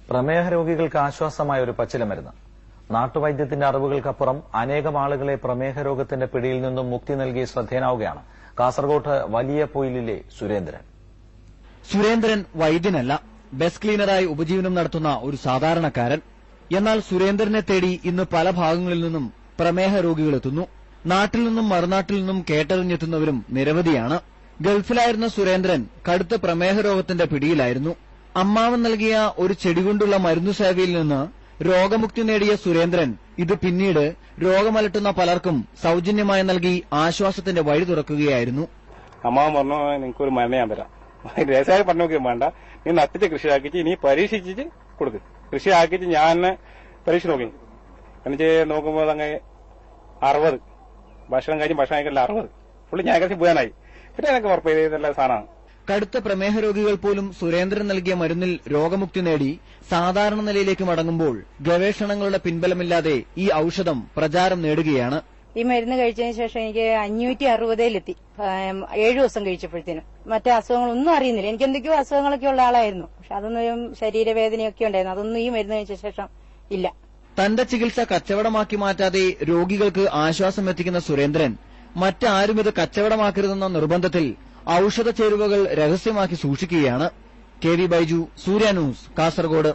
പ്രമേഹ രോഗികൾക്ക് ആശ്വാസമായ ഒരു പച്ചിലമരുന്ന്. നാട്ടുവൈദ്യത്തിന്റെ അറിവുകൾക്കപ്പുറം അനേകം ആളുകളെ പ്രമേഹ രോഗത്തിന്റെ പിടിയിൽ നിന്നും മുക്തി നൽകി ശ്രദ്ധേയനാവുകയാണ് കാസർഗോഡ് വലിയ പൊയിലിലെ സുരേന്ദ്രൻ. സുരേന്ദ്രൻ വൈദ്യനല്ല, ബസ് ക്ലീനറായി ഉപജീവനം നടത്തുന്ന ഒരു സാധാരണക്കാരൻ. എന്നാൽ സുരേന്ദ്രനെ തേടി ഇന്ന് പല ഭാഗങ്ങളിൽ നിന്നും പ്രമേഹ രോഗികളെത്തുന്നു. നാട്ടിൽ നിന്നും മറുനാട്ടിൽ നിന്നും കേട്ടറിഞ്ഞെത്തുന്നവരും നിരവധിയാണ്. ഗൾഫിലായിരുന്ന സുരേന്ദ്രൻ കടുത്ത പ്രമേഹ രോഗത്തിന്റെ പിടിയിലായിരുന്നു. അമ്മാവൻ നൽകിയ ഒരു ചെടി കൊണ്ടുള്ള മരുന്നു സേവയിൽ നിന്ന് രോഗമുക്തി നേടിയ സുരേന്ദ്രൻ ഇത് പിന്നീട് രോഗമലട്ടുന്ന പലർക്കും സൌജന്യമായി നൽകി ആശ്വാസത്തിന്റെ വഴി തുറക്കുകയായിരുന്നു. അമ്മാവൻ പറഞ്ഞു, നിനക്കൊരു മരുന്ന് ഞാൻ തരാം, രഹസ്യമായി പറഞ്ഞു നോക്കിയും വേണ്ട, നീ നട്ടിച്ച് കൃഷിയാക്കിച്ച് നീ പരീക്ഷിച്ചിട്ട് കൊടുക്ക്. കൃഷിയാക്കിച്ച് ഞാൻ പരീക്ഷ നോക്കി. എന്നിട്ട് നോക്കുമ്പോൾ അങ്ങ് 60 ഭക്ഷണം കഴിക്കല്ല 60 ഫുള്ള് ഞാൻ കഴിച്ച് പോകാനായി. പിന്നെ എനിക്ക് ഉറപ്പ് ചെയ്തല്ല സാധനമാണ്. കടുത്ത പ്രമേഹ രോഗികൾ പോലും സുരേന്ദ്രൻ നൽകിയ മരുന്നിൽ രോഗമുക്തി നേടി സാധാരണ നിലയിലേക്ക് മടങ്ങുമ്പോൾ ഗവേഷണങ്ങളുടെ പിൻബലമില്ലാതെ ഈ ഔഷധം പ്രചാരം നേടുകയാണ്. ഈ മരുന്ന് കഴിച്ചതിന് ശേഷം എനിക്ക് 560-ലെത്തി. 7 ദിവസം കഴിച്ചപ്പോഴത്തേനും മറ്റേ അസുഖങ്ങളൊന്നും അറിയുന്നില്ല. എനിക്ക് എന്തൊക്കെയോ അസുഖങ്ങളൊക്കെ ഉള്ള ആളായിരുന്നു. പക്ഷെ അതൊന്നും ശരീരവേദനയൊക്കെ ഉണ്ടായിരുന്നു. അതൊന്നും ഈ മരുന്ന് കഴിച്ച ശേഷം ഇല്ല. തന്റെ ചികിത്സ കച്ചവടമാക്കി മാറ്റാതെ രോഗികൾക്ക് ആശ്വാസം എത്തിക്കുന്ന സുരേന്ദ്രൻ മറ്റാരും ഇത് കച്ചവടമാക്കരുതെന്ന നിർബന്ധത്തിൽ ഔഷധ ചേരുവകൾ രഹസ്യമാക്കി സൂക്ഷിക്കുകയാണ്. കെ വി ബൈജു, സൂര്യ ന്യൂസ്, കാസർഗോഡ്.